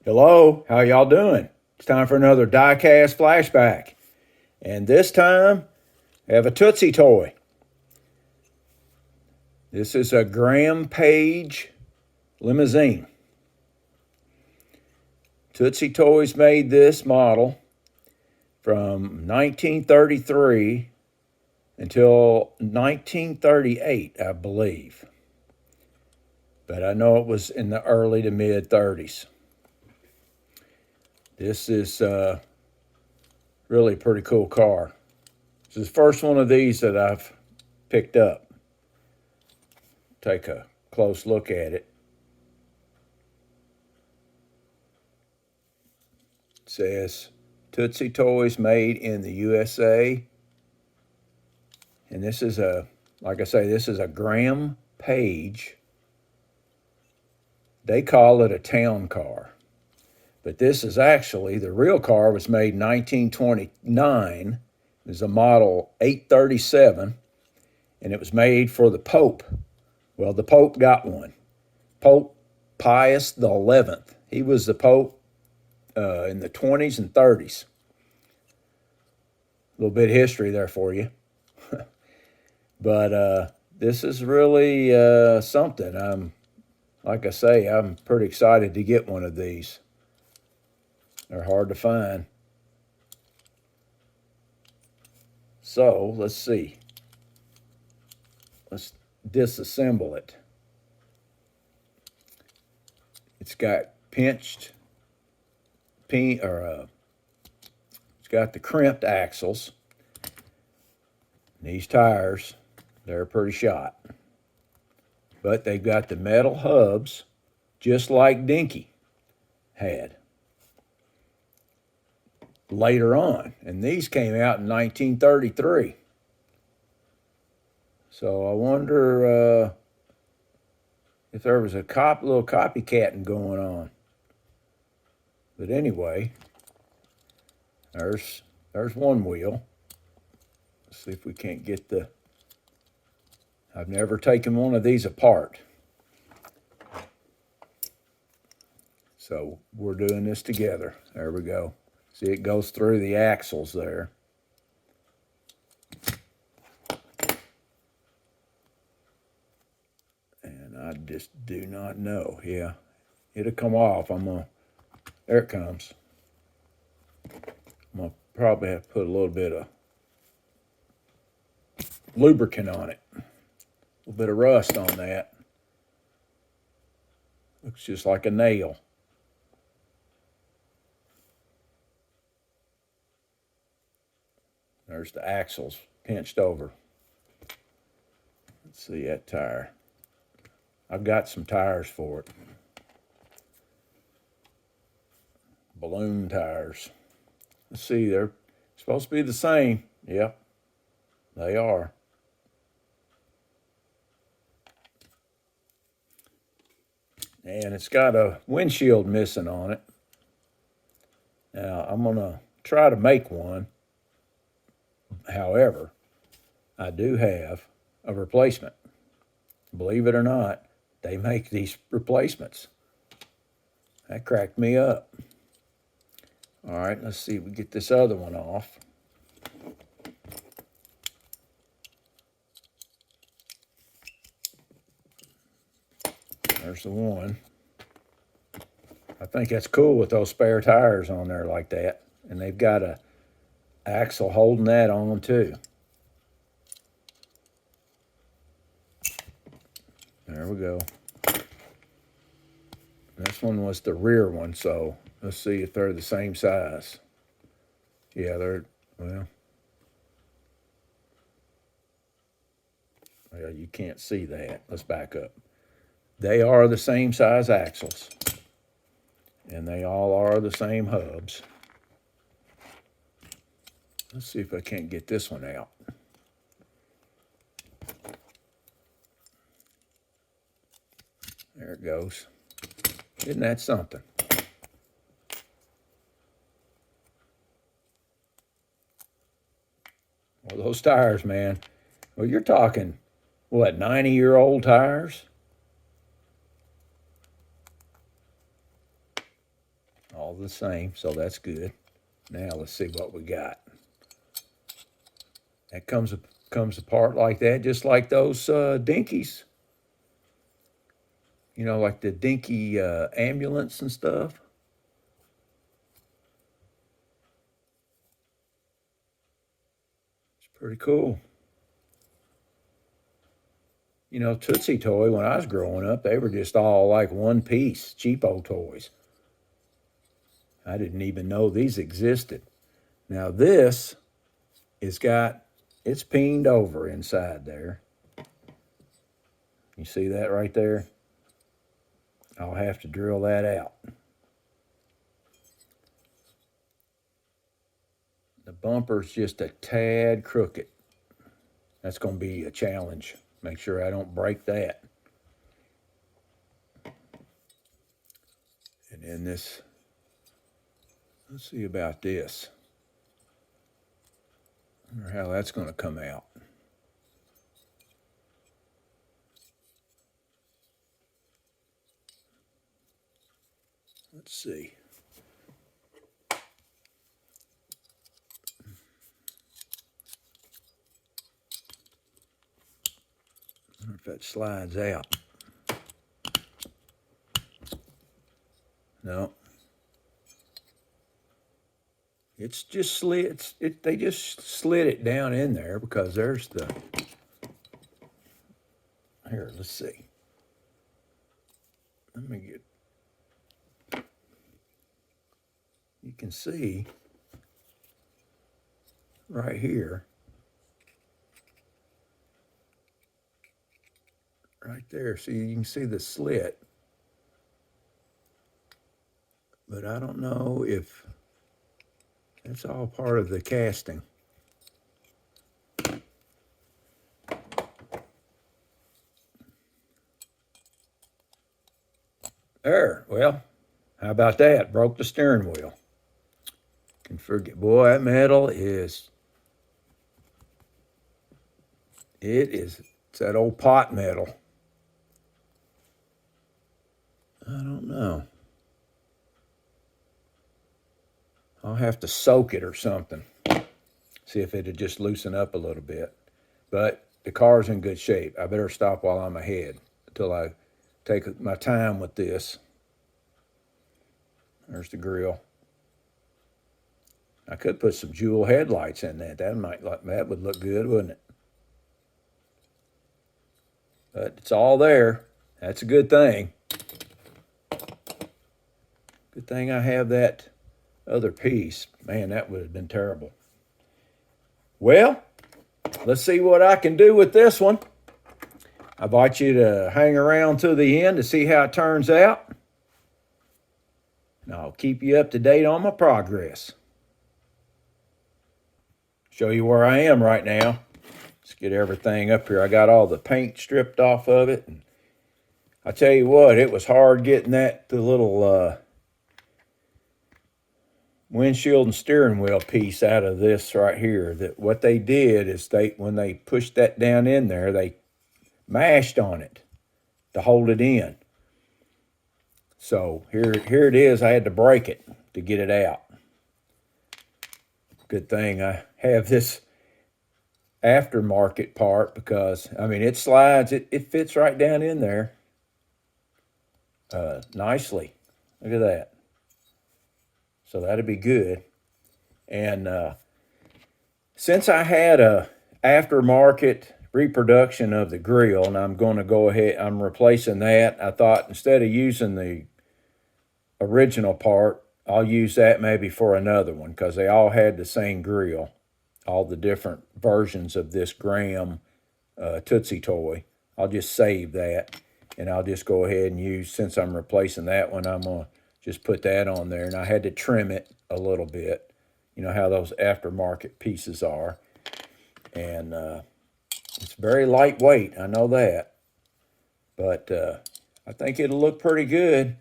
Hello, how y'all doing? It's time for another Diecast flashback. And this time, I have a Tootsie toy. This is a Graham Page limousine. Tootsie Toys made this model from 1933 until 1938, I believe. But I know it was in the early to mid 30s. This is really a pretty cool car. This is the first one of these that I've picked up. Take a close look at it. It says Tootsie Toys made in the USA. And this is like I say, this is a Graham Page. They call it a town car. But this is actually, the real car was made in 1929. It was a model 837, and it was made for the Pope. Well, the Pope got one. Pope Pius XI. He was the Pope in the 20s and 30s. A little bit of history there for you. But this is really something. Like I say, I'm pretty excited to get one of these. They're hard to find. So let's see. Let's disassemble it. It's got it's got the crimped axles. These tires, they're pretty shot. But they've got the metal hubs, just like Dinky had later on. And these came out in 1933. So I wonder if there was a little copycatting going on. But anyway, there's one wheel. Let's see if we can't get the... I've never taken one of these apart. So we're doing this together. There we go. See, it goes through the axles there. And I just do not know. Yeah, it'll come off. There it comes. I'm gonna probably have to put a little bit of lubricant on it. A little bit of rust on that. Looks just like a nail. There's the axles pinched over. Let's see that tire. I've got some tires for it. Balloon tires. Let's see, they're supposed to be the same. Yep, they are. And it's got a windshield missing on it. Now, I'm going to try to make one. However, I do have a replacement. Believe it or not, they make these replacements. That cracked me up. All right, let's see if we get this other one off. There's the one. I think that's cool with those spare tires on there like that. And they've got a axle holding that on too. There we go. This one was the rear one, so let's see if they're the same size. Yeah, well, you can't see that. Let's back up. They are the same size axles. And they all are the same hubs. Let's see if I can't get this one out. There it goes. Isn't that something? Well, those tires, man. Well, you're talking, what, 90-year-old tires? all the same, so that's good. Now let's see what we got. That comes apart like that, just like those dinkies. You know, like the dinky ambulance and stuff. It's pretty cool. You know, Tootsie Toy, when I was growing up, they were just all like one piece, cheapo toys. I didn't even know these existed. Now this it's peened over inside there. You see that right there? I'll have to drill that out. The bumper's just a tad crooked. That's going to be a challenge. Make sure I don't break that. And then this, let's see about this. I wonder how that's going to come out. Let's see. I wonder if that slides out. No. It's just slid. They just slid it down in there because there's the. Here, let's see. Let me get. You can see right here. Right there. See, you can see the slit. But I don't know if that's all part of the casting. There, well, how about that? Broke the steering wheel. Can forget, boy, that metal is, it's that old pot metal. I don't know. I'll have to soak it or something. See if it'd just loosen up a little bit. But the car's in good shape. I better stop while I'm ahead until I take my time with this. There's the grill. I could put some jewel headlights in that. That would look good, wouldn't it? But it's all there. That's a good thing. Good thing I have that other piece. Man, that would have been terrible. Well, let's see what I can do with this one. I invite you to hang around to the end to see how it turns out. And I'll keep you up to date on my progress. Show you where I am right now. Let's get everything up here. I got all the paint stripped off of it. And I tell you what, it was hard getting the little windshield and steering wheel piece out of this right here. That what they did is when they pushed that down in there, they mashed on it to hold it in. So here it is. I had to break it to get it out. Good thing I have this aftermarket part because, I mean, it slides. It fits right down in there nicely. Look at that. So that'd be good. And since I had a aftermarket reproduction of the grill, and I'm going to go ahead, I'm replacing that. I thought instead of using the original part, I'll use that maybe for another one because they all had the same grill, all the different versions of this Graham Tootsie Toy. I'll just save that, and I'll just go ahead and use, since I'm replacing that one, I'm going to just put that on there. And I had to trim it a little bit. You know how those aftermarket pieces are. And it's very lightweight, I know that. But I think it'll look pretty good.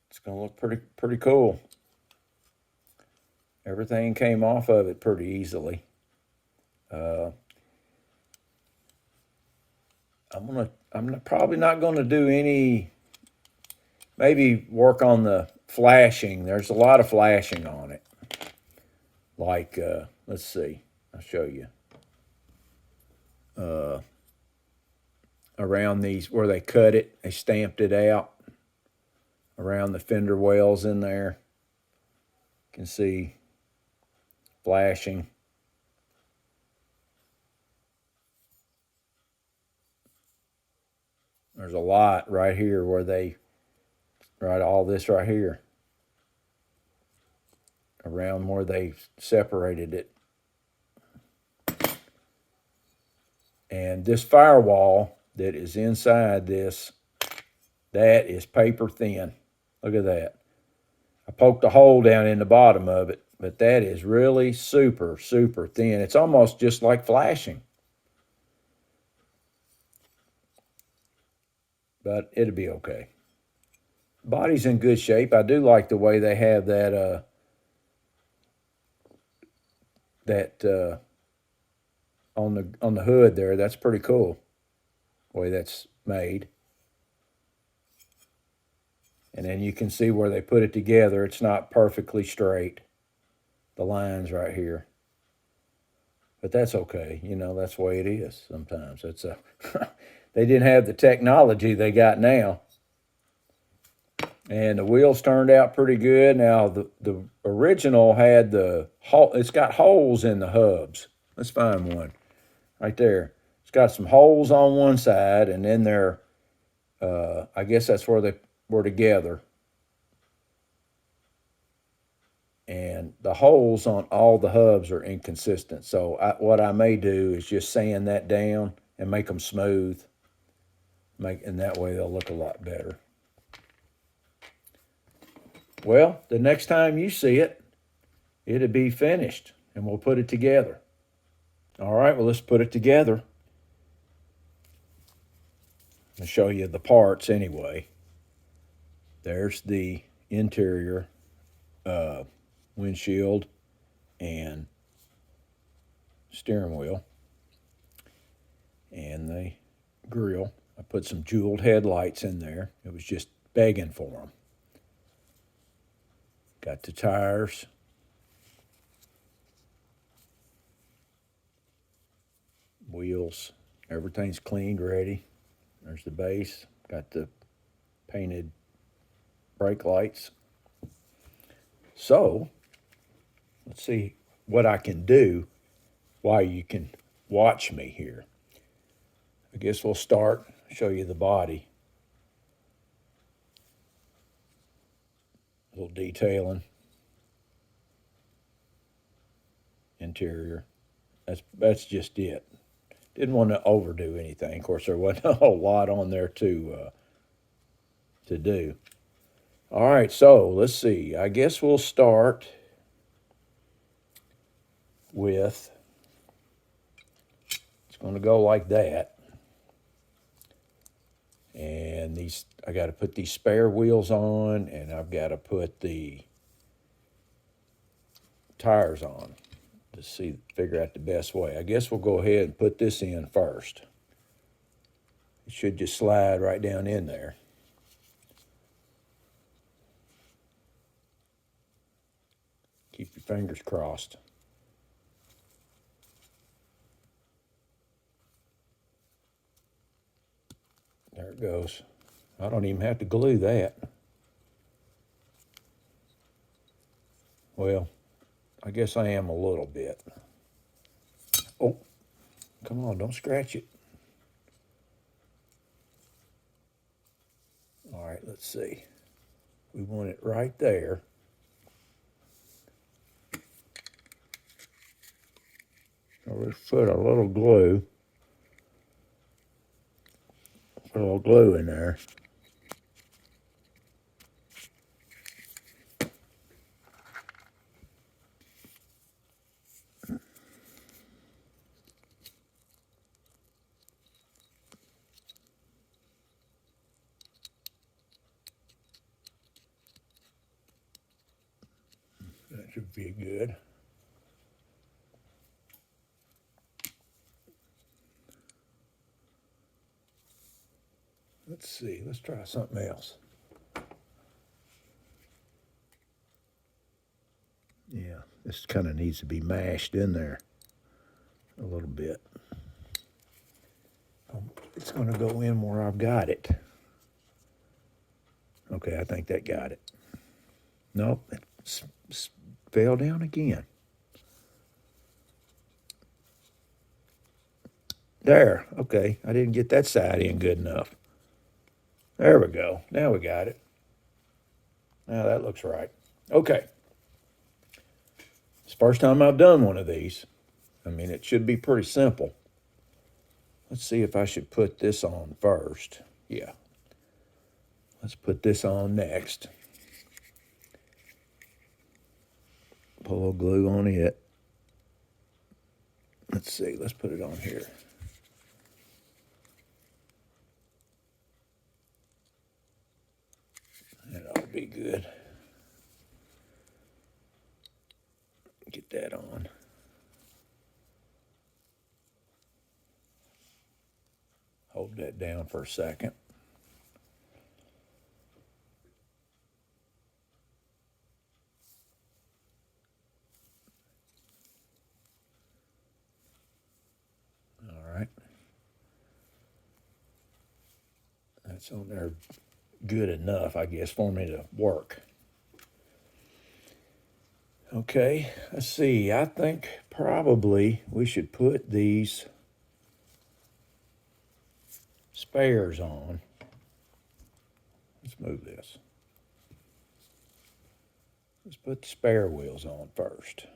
It's going to look pretty cool. Everything came off of it pretty easily. I'm probably not going to do any maybe work on the flashing. There's a lot of flashing on it. Like, let's see, I'll show you. Around these, where they cut it, they stamped it out. Around the fender wells in there. You can see flashing. There's a lot right here where they, right, all this right here. Around where they separated it. And this firewall that is inside this, that is paper thin. Look at that. I poked a hole down in the bottom of it, but that is really super, super thin. It's almost just like flashing. But it'll be okay. Body's in good shape. I do like the way they have that on the hood there. That's pretty cool, the way that's made. And then you can see where they put it together. It's not perfectly straight, the lines right here. But that's okay. You know, that's the way it is sometimes. It's a they didn't have the technology they got now. And the wheels turned out pretty good. Now, the original had it's got holes in the hubs. Let's find one right there. It's got some holes on one side, and then they're, I guess that's where they were together. And the holes on all the hubs are inconsistent. So what I may do is just sand that down and make them smooth. And that way they'll look a lot better. Well, the next time you see it, it'll be finished, and we'll put it together. All right, well, let's put it together. I'll show you the parts anyway. There's the interior windshield and steering wheel and the grill. I put some jeweled headlights in there. It was just begging for them. Got the tires. Wheels. Everything's cleaned, ready. There's the base. Got the painted brake lights. So, let's see what I can do while you can watch me here. I guess we'll start, show you the body. A little detailing. Interior. That's just it. Didn't want to overdo anything. Of course, there wasn't a whole lot on there to do. All right, so let's see. I guess we'll start with, it's going to go like that. And these, I got to put these spare wheels on, and I've got to put the tires on to figure out the best way. I guess we'll go ahead and put this in first. It should just slide right down in there. Keep your fingers crossed. There it goes. I don't even have to glue that. Well, I guess I am a little bit. Oh, come on, don't scratch it. All right, let's see. We want it right there. So let's put a little glue. Put a little glue in there. That should be good. Let's see, let's try something else. This kind of needs to be mashed in there a little bit. It's going to go in where I've got it. Okay, I think that got it. Nope, it fell down again. There, okay, I didn't get that side in good enough. There we go, now we got it. Now that looks right. Okay. It's the first time I've done one of these. I mean, it should be pretty simple. Let's see if I should put this on first. Yeah. Let's put this on next. Put a little glue on it. Let's see, let's put it on here. That ought to be good. Get that on. Hold that down for a second. All right. That's on there good enough, I guess, for me to work. Okay, let's see. I think probably we should put these spares on. Let's move this. Let's put the spare wheels on first.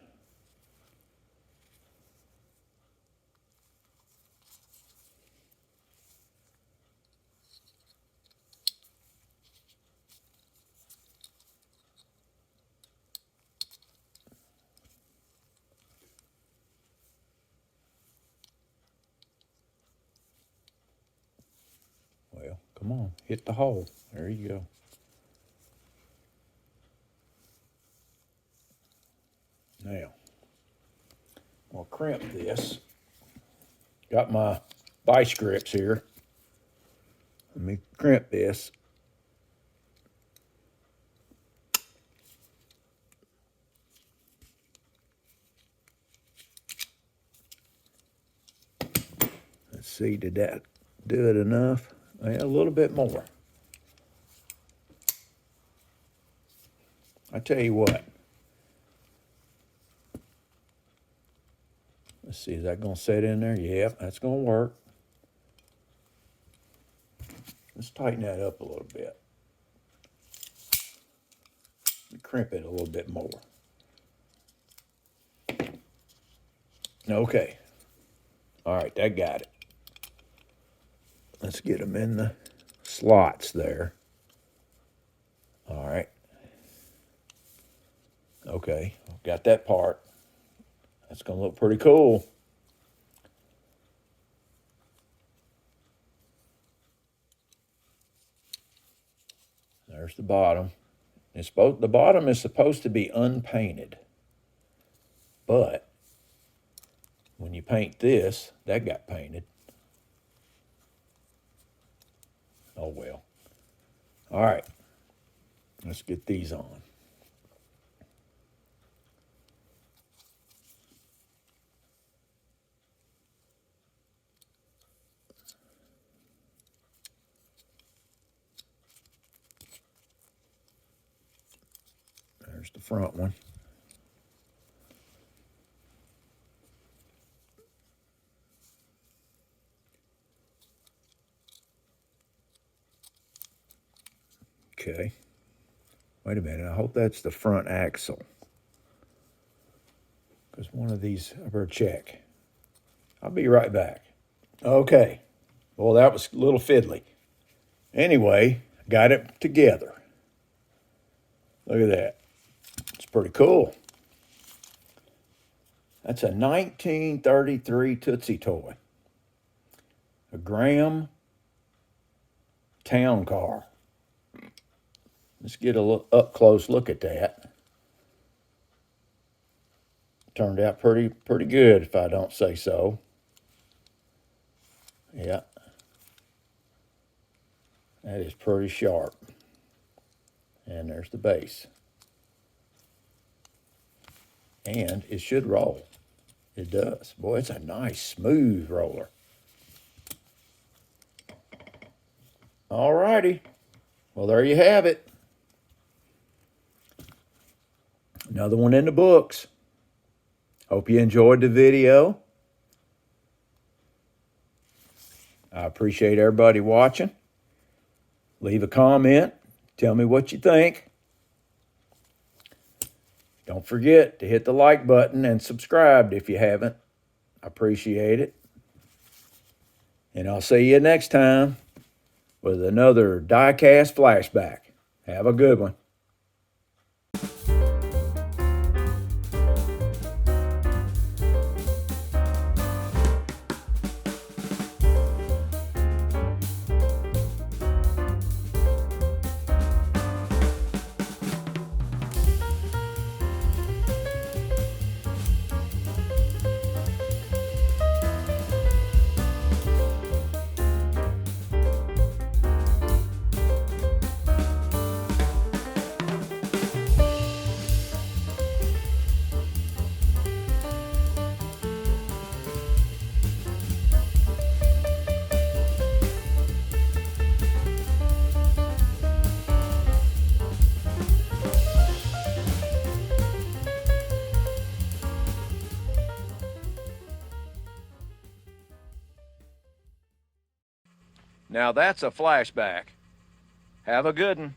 Well, come on, hit the hole. There you go. Now, I'll crimp this. Got my vice grips here. Let me crimp this. Let's see, did that do it enough? Yeah, a little bit more. I tell you what. Let's see, is that going to set in there? Yeah, that's going to work. Let's tighten that up a little bit. Crimp it a little bit more. Okay. All right, that got it. Let's get them in the slots there. All right. Okay, got that part. That's going to look pretty cool. There's the bottom. The bottom is supposed to be unpainted. But when you paint this, that got painted. Oh well. All right. Let's get these on. There's the front one. Okay. Wait a minute. I hope that's the front axle. Because one of these, I better check. I'll be right back. Okay. Well, that was a little fiddly. Anyway, got it together. Look at that. It's pretty cool. That's a 1933 Tootsie Toy. A Graham Town Car. Let's get a look, up close look at that. Turned out pretty good, if I don't say so. Yeah. That is pretty sharp. And there's the base. And it should roll. It does. Boy, it's a nice, smooth roller. All righty. Well, there you have it. Another one in the books. Hope you enjoyed the video. I appreciate everybody watching. Leave a comment. Tell me what you think. Don't forget to hit the like button and subscribe if you haven't. I appreciate it. And I'll see you next time with another Diecast flashback. Have a good one. Now that's a flashback. Have a good one.